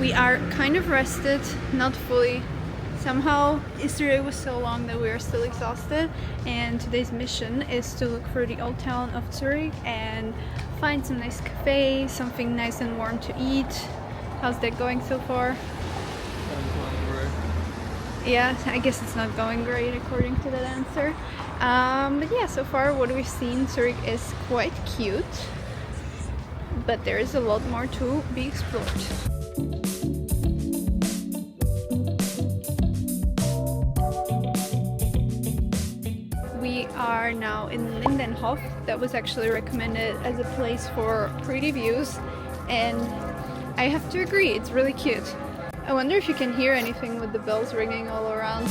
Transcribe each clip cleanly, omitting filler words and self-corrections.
We are kind of rested, not fully. Somehow yesterday was so long that we are still exhausted, and today's mission is to look for the old town of Zurich and find some nice cafe, something nice and warm to eat. How's that going so far? Yeah, I guess it's not going great according to that answer. But yeah, so far what we've seen, Zurich is quite cute, but there is a lot more to be explored. We are now in Lindenhof. That was actually recommended as a place for pretty views, and I have to agree, it's really cute. I wonder if you can hear anything with the bells ringing all around.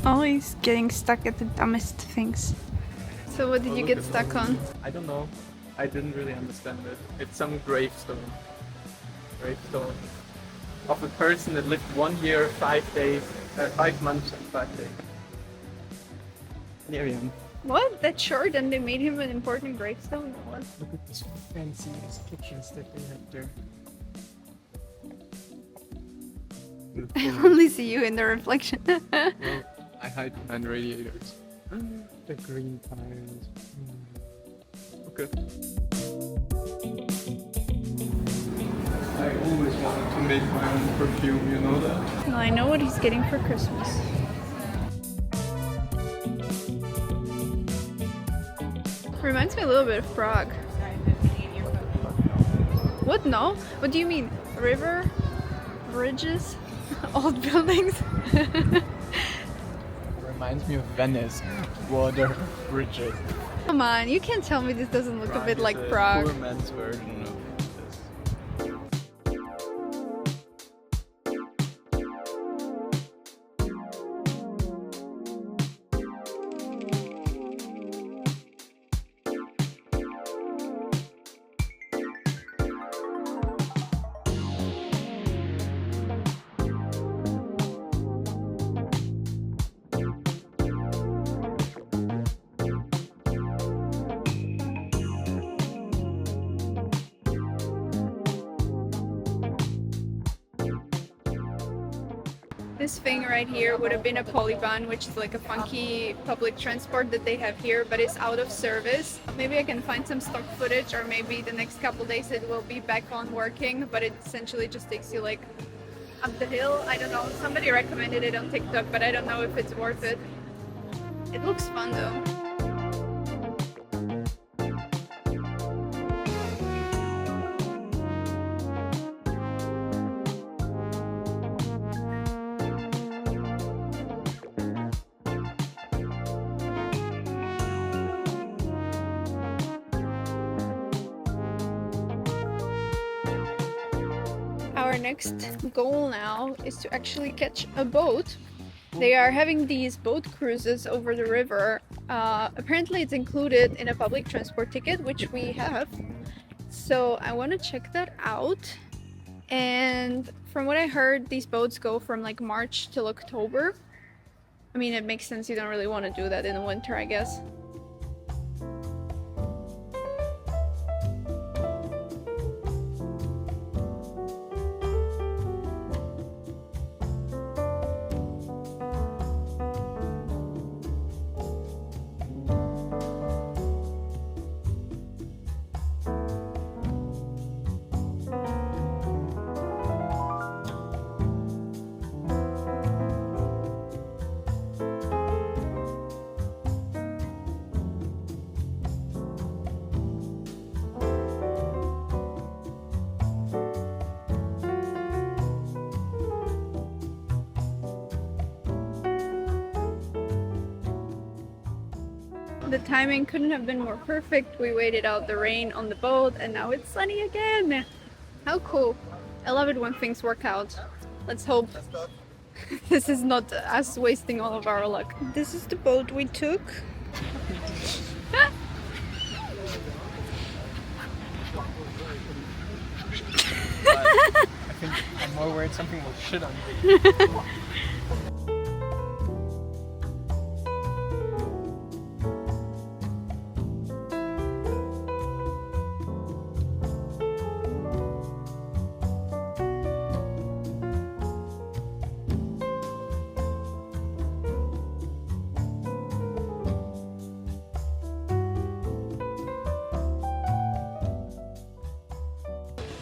Always getting stuck at the dumbest things. So what did you get stuck on? I don't know. I didn't really understand it. It's some gravestone. Gravestone of a person that lived 1 year, 5 days, 5 months and 5 days. Here I am. What? That short and they made him an important gravestone? What? Look at these fancy kitchens that they have there. I only see you in the reflection. Well, I hide behind radiators. The green tiles. Okay. I always wanted to make my own perfume, you know that? Well, I know what he's getting for Christmas. Reminds me a little bit of Prague. What? No? What do you mean? River? Bridges? Old buildings? Reminds me of Venice. Water, bridges. Come on, you can't tell me this doesn't look a bit like is Prague. Poor man's version of this. This thing right here would have been a polybahn, which is like a funky public transport that they have here, but it's out of service. Maybe I can find some stock footage, or maybe the next couple days it will be back on working, but it essentially just takes you like up the hill. I don't know, somebody recommended it on TikTok, but I don't know if it's worth it. It looks fun though. Our next goal now is to actually catch a boat. They are having these boat cruises over the river. Apparently it's included in a public transport ticket, which we have. So I want to check that out. And from what I heard, these boats go from like March till October. I mean, it makes sense, you don't really want to do that in the winter, I guess. The timing couldn't have been more perfect. We waited out the rain on the boat and now it's sunny again. How cool. I love it when things work out. Let's hope this is not us wasting all of our luck. This is the boat we took. I think I'm more worried something will shit on me.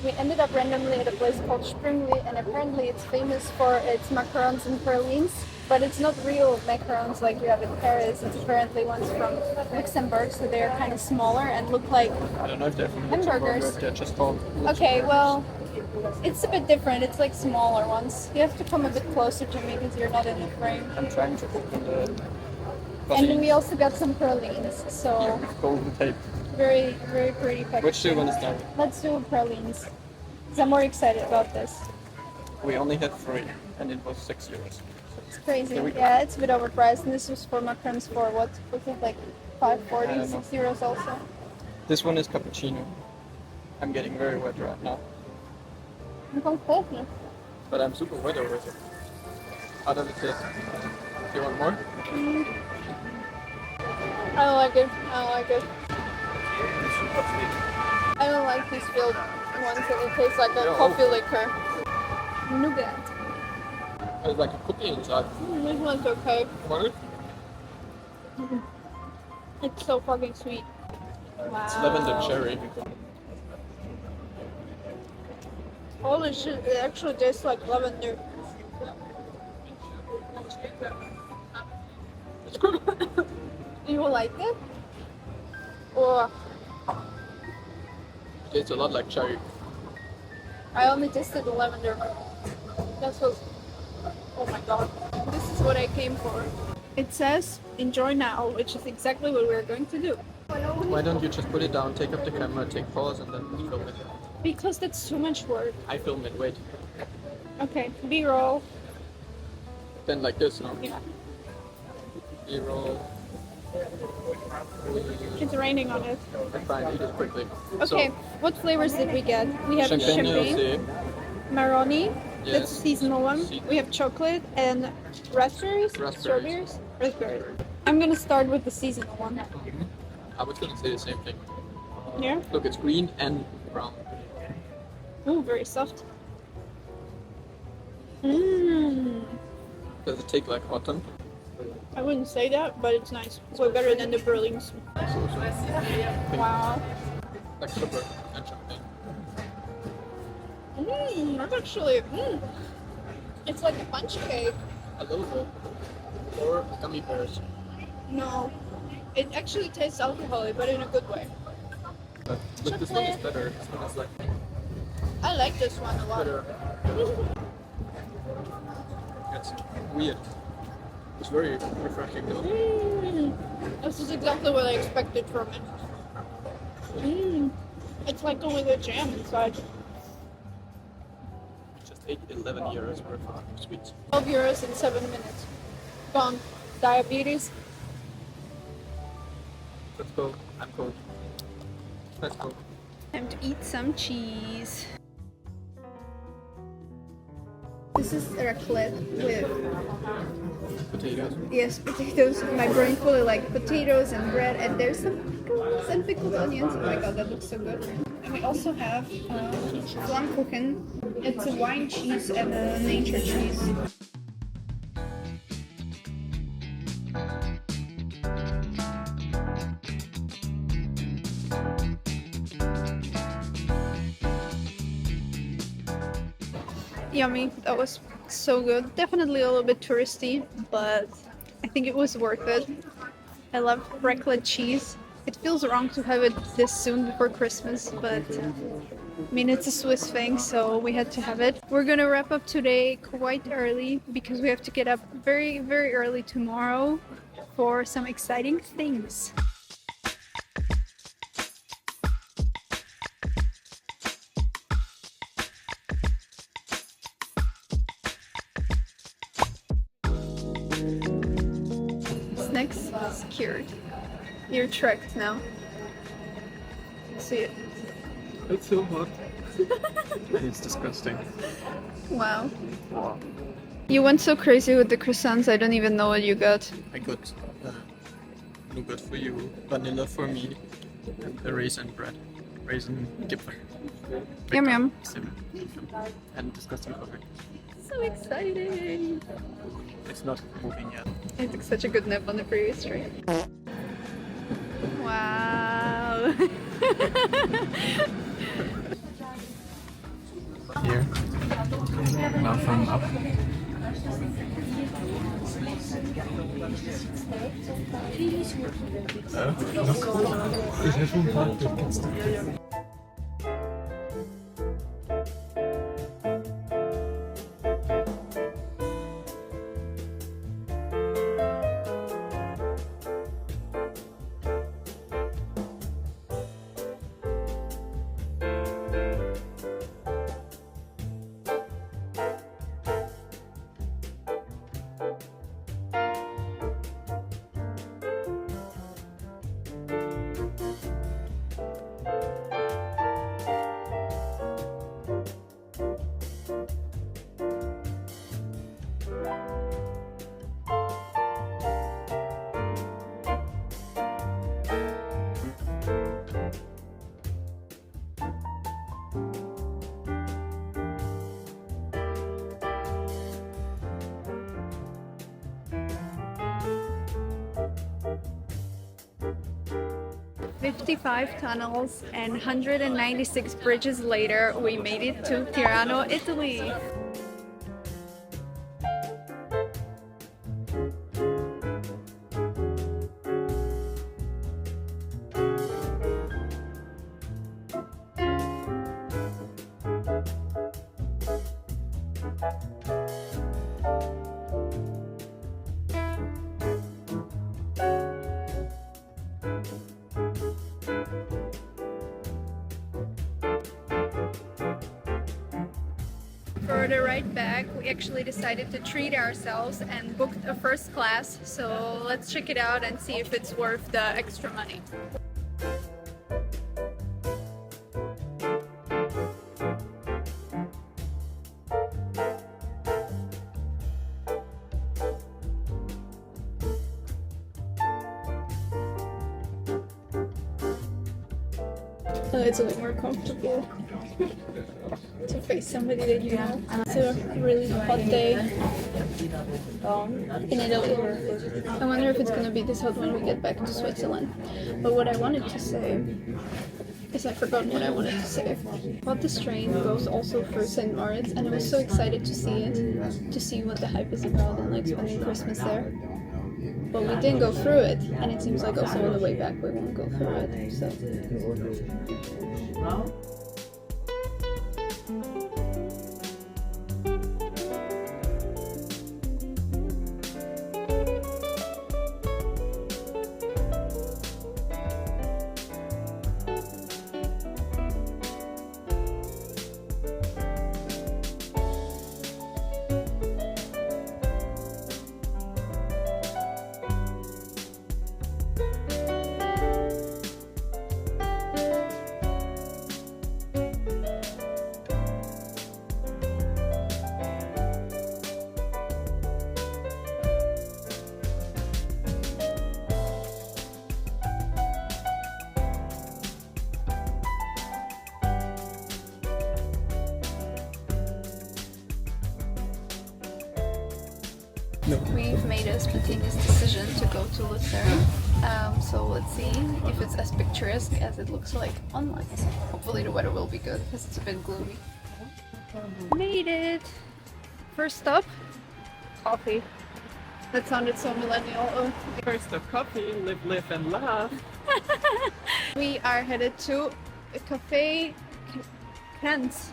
We ended up randomly at a place called Sprüngli, and apparently it's famous for its Macrons and Pralines, but it's not real Macrons like you have in Paris. It's apparently ones from Luxembourg, so they're kind of smaller and look like I don't know if they're from hamburgers. Luxembourg or if they're just called Okay, Luxembourg. well, it's a bit different. It's like smaller ones. You have to come a bit closer to me because you're not in the frame. I'm trying to open the And then we also got some Pralines, so golden tape. very, very pretty packaging. Which do you want to start with? Let's do Pralines. Because I'm more excited about this. We only had 3 and it was €6. It's crazy. Here we go. Yeah, it's a bit overpriced. And this was for Macrons for what? Was it like I €5.40, don't know. €6 also? This one is cappuccino. I'm getting very wet right now. I'm completely. But I'm super wet over it. How does it taste? Do you want more? I don't like it. I don't like it. I don't like these filled ones that it tastes like a Yeah, coffee liquor. Nougat. There's like a cookie inside. This one's okay. Want it? It's so fucking sweet. Wow. It's lavender cherry. Holy shit, it actually tastes like lavender. It's good. You like it? Or It tastes a lot like cherry. I only tasted the lavender. That was, oh my god. This is what I came for. It says, enjoy now, which is exactly what we're going to do. Why don't you just put it down, take up the camera, take pause, and then film it? Because that's too much work. I film it, wait. Okay, B-roll. Then like this, no? Yeah, B-roll. it's raining on it. I'm fine, eat it quickly. Okay, So, what flavors did we get? We have champagne, champagne, Maroni, that's Yes. a seasonal one. Seasonal. We have chocolate and raspberries. Raspberries. Strawberries? Raspberries. I'm gonna start with the seasonal one. I was gonna say the same thing. Here. Look, it's green and brown. Ooh, very soft. Mmm. Does it take like autumn? I wouldn't say that, but it's nice. Way better than the Berlings. Wow. Like sugar and champagne. Mmm, that's actually, it's like a punch cake. A little bit. Or gummy bears. No, it actually tastes alcoholic, but in a good way. But look, this one is better. This one is like I like this one a lot. better. It's weird. It's very refreshing though. This is exactly what I expected from it. It's like going with jam inside. Just ate 11 euros worth of sweets. 12 euros in 7 minutes. Gone. Diabetes. Let's go. I'm cold. Let's go. Time to eat some cheese. This is raclette with, Potatoes. yes, potatoes. My brain fully like potatoes and bread, and there's some pickles and pickled onions. Oh my god, that looks so good. And we also have Flammkuchen. It's a wine cheese and a nature cheese. Yummy. That was so good. Definitely a little bit touristy, but I think it was worth it. I love raclette cheese. It feels wrong to have it this soon before Christmas, but I mean, it's a Swiss thing, so we had to have it. We're gonna wrap up today quite early because we have to get up very, very early tomorrow for some exciting things. Snacks secured. You're tracked now. See it. It's so hot. It's disgusting. Wow. Wow. You went so crazy with the croissants, I don't even know what you got. I got nougat for you, vanilla for me, and the raisin bread. Raisin Gipfel. Yum yum. And disgusting coffee. So exciting! It's not moving yet. I took such a good nap on the previous train. Wow! Here. Now from up. Look. 55 tunnels and 196 bridges later, we made it to Tirano, Italy. For the ride back, we actually decided to treat ourselves and booked a first class, so let's check it out and see if it's worth the extra money. It's a bit more comfortable to face somebody that you know. It's a really hot day in Italy. I wonder if it's gonna be this hot when we get back to Switzerland. But what I wanted to say is I forgot what I wanted to say. But this train goes also through St. Moritz, and I was so excited to see it, to see what the hype is about and like spending Christmas there. But we didn't go through it, and it seems like also on the way back we won't go through it. So. No. We've made a spontaneous decision to go to Lucerne, so let's see if it's as picturesque as it looks like online. Hopefully the weather will be good because it's a bit gloomy. Made it! First stop, coffee. That sounded so millennial. Oh. First stop, coffee, live and laugh. We are headed to a Café Krantz.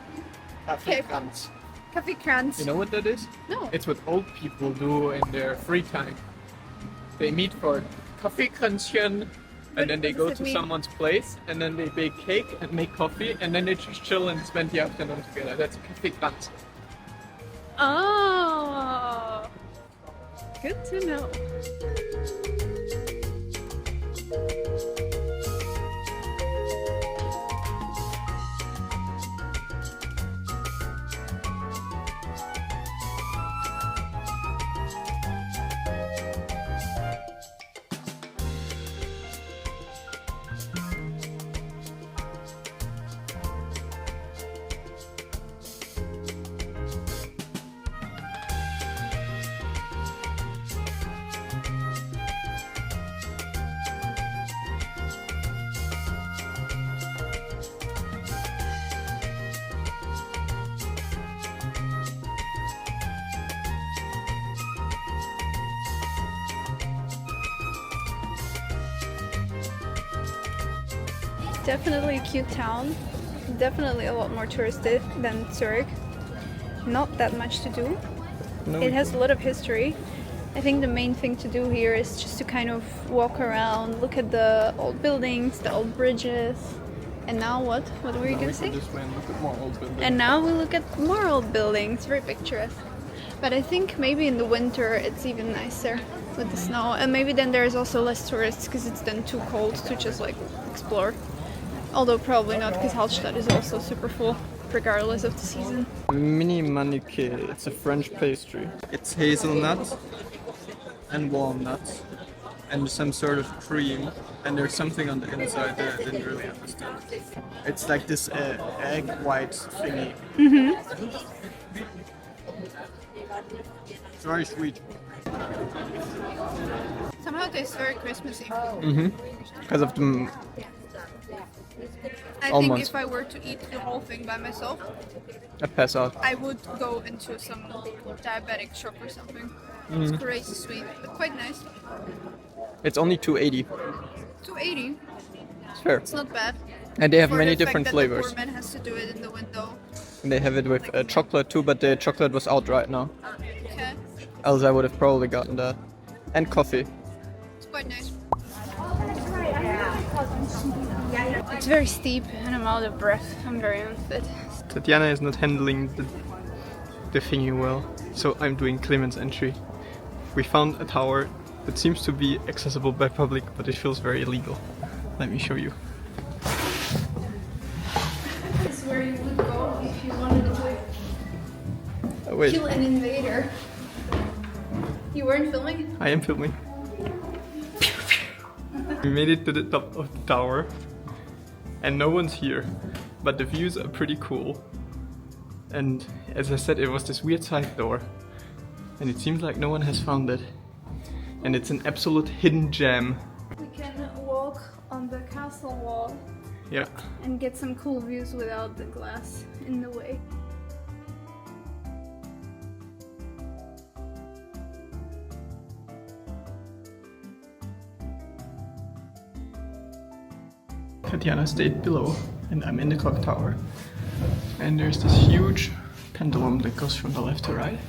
Cafe Kranz. Café Krantz. You know what that is? No. It's what old people do in their free time. They meet for Kaffee Kränzchen, and then they go to someone's place, and then they bake cake and make coffee, and then they just chill and spend the afternoon together. That's Kaffee Kränz. Oh, good to know. Definitely a cute town. Definitely a lot more touristy than Zurich. Not that much to do. No, It has a lot of history. I think the main thing to do here is just to kind of walk around, look at the old buildings, the old bridges. And now what? What were you now gonna we say? can just go and look at more old buildings. And now we look at more old buildings. Very picturesque. But I think maybe in the winter it's even nicer with the snow. And maybe then there's also less tourists because it's then too cold to just like explore. Although probably not because Hallstatt is also super full regardless of the season. Mini Manique, it's a French pastry. It's hazelnut and walnuts and some sort of cream, and there's something on the inside that I didn't really understand. It's like this egg white thingy. It's very sweet. Somehow it tastes very Christmassy. Because of the... I Almost. think if I were to eat the whole thing by myself, I pass out. I would go into some diabetic shop or something. It's crazy sweet, but quite nice. It's only 280. 280. It's fair. It's not bad. And they have For many the different fact flavors. That the poor man has to do it in the window. And they have it with chocolate too, but the chocolate was out right now. Okay. Else I would have probably gotten that. And coffee. It's quite nice. It's very steep and I'm out of breath. I'm very unfit. Tatiana is not handling the thingy well, so I'm doing Clement's entry. We found a tower that seems to be accessible by public, but it feels very illegal. Let me show you. This is where you would go if you wanted to Oh, wait, kill an invader. You weren't filming? I am filming. We made it to the top of the tower, and no one's here, but the views are pretty cool. And as I said, it was this weird side door, and it seems like no one has found it. And it's an absolute hidden gem. We can walk on the castle wall Yeah. and get some cool views without the glass in the way. Tatiana stayed below, and I'm in the clock tower. And there's this huge pendulum that goes from the left to right.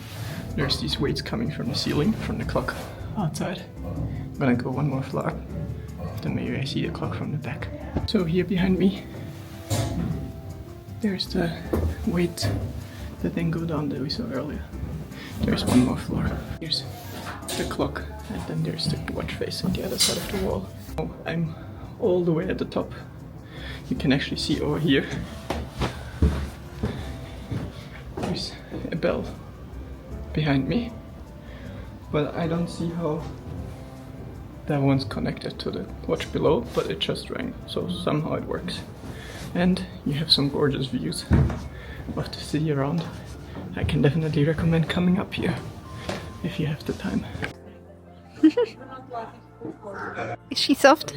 There's these weights coming from the ceiling, from the clock outside. I'm gonna go one more floor, then maybe I see the clock from the back. So here behind me, there's the weight that then go down that we saw earlier. There's one more floor. Here's the clock, and then there's the watch face on the other side of the wall. Oh, I'm all the way at the top. You can actually see over here. There's a bell behind me, but I don't see how that one's connected to the watch below, but it just rang, so somehow it works. And you have some gorgeous views of the city around. I can definitely recommend coming up here if you have the time. Is she soft?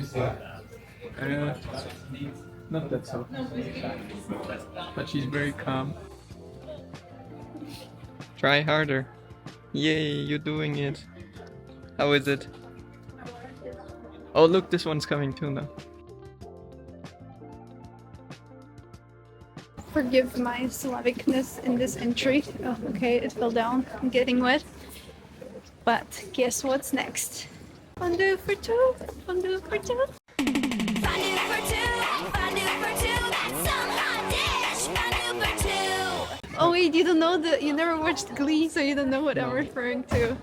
Not that so, but she's very calm. Try harder. Yay, you're doing it. How is it? Oh look, this one's coming too now. Forgive my Slavicness in this entry. Oh, okay, it fell down. I'm getting wet. But guess what's next? Fondue for two. Fondue for two. Fondue for two, fondue for two, that's some hot dish. Fondue for two. Oh wait, you don't know you never watched Glee, so you don't know what I'm referring to.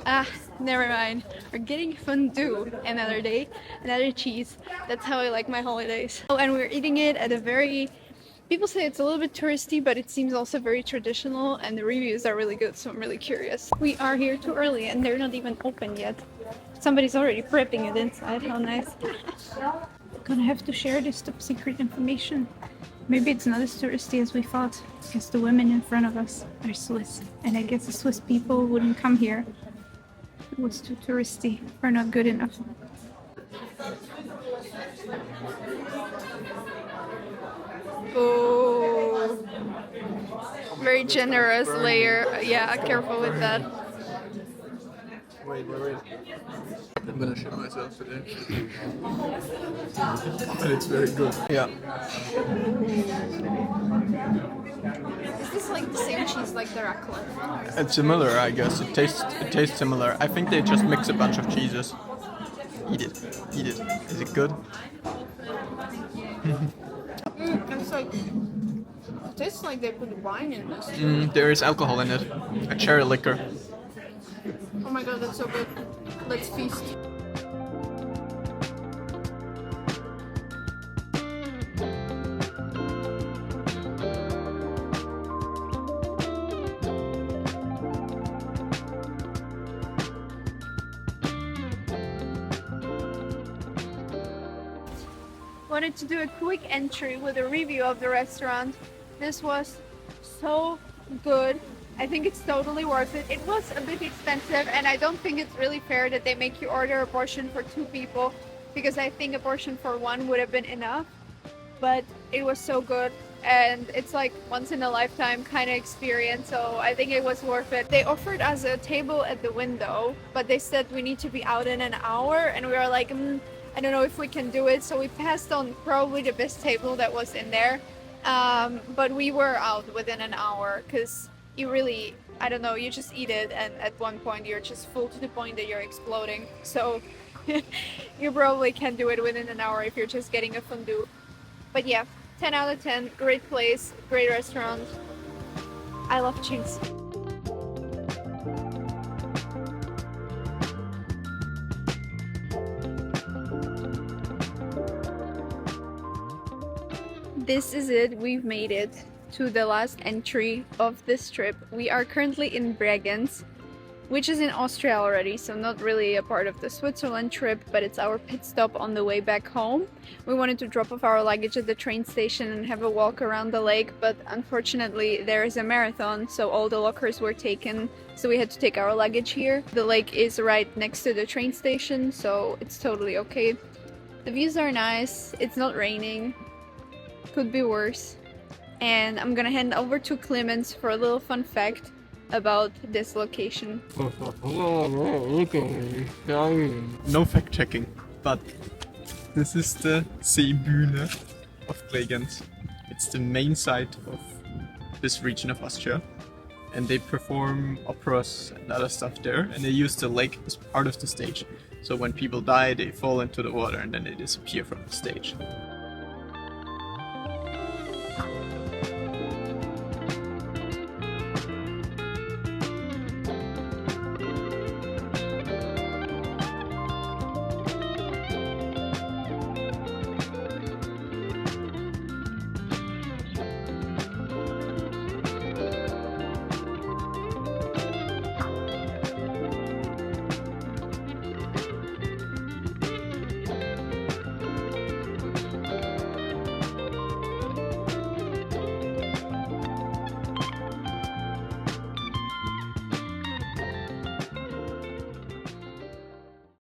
Ah, never mind. We're getting fondue another day, another cheese. That's how I like my holidays. Oh, and we're eating it at a very... People say it's a little bit touristy, but it seems also very traditional, and the reviews are really good, so I'm really curious. We are here too early, and they're not even open yet. Somebody's already prepping it inside. How nice. Gonna have to share this top secret information. Maybe it's not as touristy as we thought, because the women in front of us are Swiss, and I guess the Swiss people wouldn't come here. It was too touristy or not good enough. Oh, very generous layer. Yeah, careful with that. Wait. I'm gonna shit myself today. But it's very good. Yeah. Is this like the same cheese like the raclette? It's similar, I guess. It tastes similar. I think they just mix a bunch of cheeses. Eat it. Is it good? It's like, it tastes like they put wine in this. There is alcohol in it. A cherry liquor. Oh my god, that's so good. Let's feast. Wanted to do a quick entry with a review of the restaurant. This was so good. I think it's totally worth it. It was a bit expensive, and I don't think it's really fair that they make you order a portion for 2 people, because I think a portion for 1 would have been enough. But it was so good, and it's like once in a lifetime kind of experience, so I think it was worth it. They offered us a table at the window, but they said we need to be out in an hour, and we were like, I don't know if we can do it, so we passed on probably the best table that was in there. But we were out within an hour, because you really, I don't know, you just eat it, and at one point you're just full to the point that you're exploding. So you probably can do it within an hour if you're just getting a fondue. But yeah, 10 out of 10, great place, great restaurant. I love cheese. This is it, we've made it to the last entry of this trip. We are currently in Bregenz, which is in Austria already, so not really a part of the Switzerland trip, but it's our pit stop on the way back home. We wanted to drop off our luggage at the train station and have a walk around the lake, but unfortunately there is a marathon, so all the lockers were taken, so we had to take our luggage here. The lake is right next to the train station, so it's totally okay. The views are nice, it's not raining, could be worse. And I'm gonna hand over to Clemens for a little fun fact about this location. No fact checking, but this is the Seebühne of Bregenz. It's the main site of this region of Austria, and they perform operas and other stuff there, and they use the lake as part of the stage. So when people die, they fall into the water and then they disappear from the stage.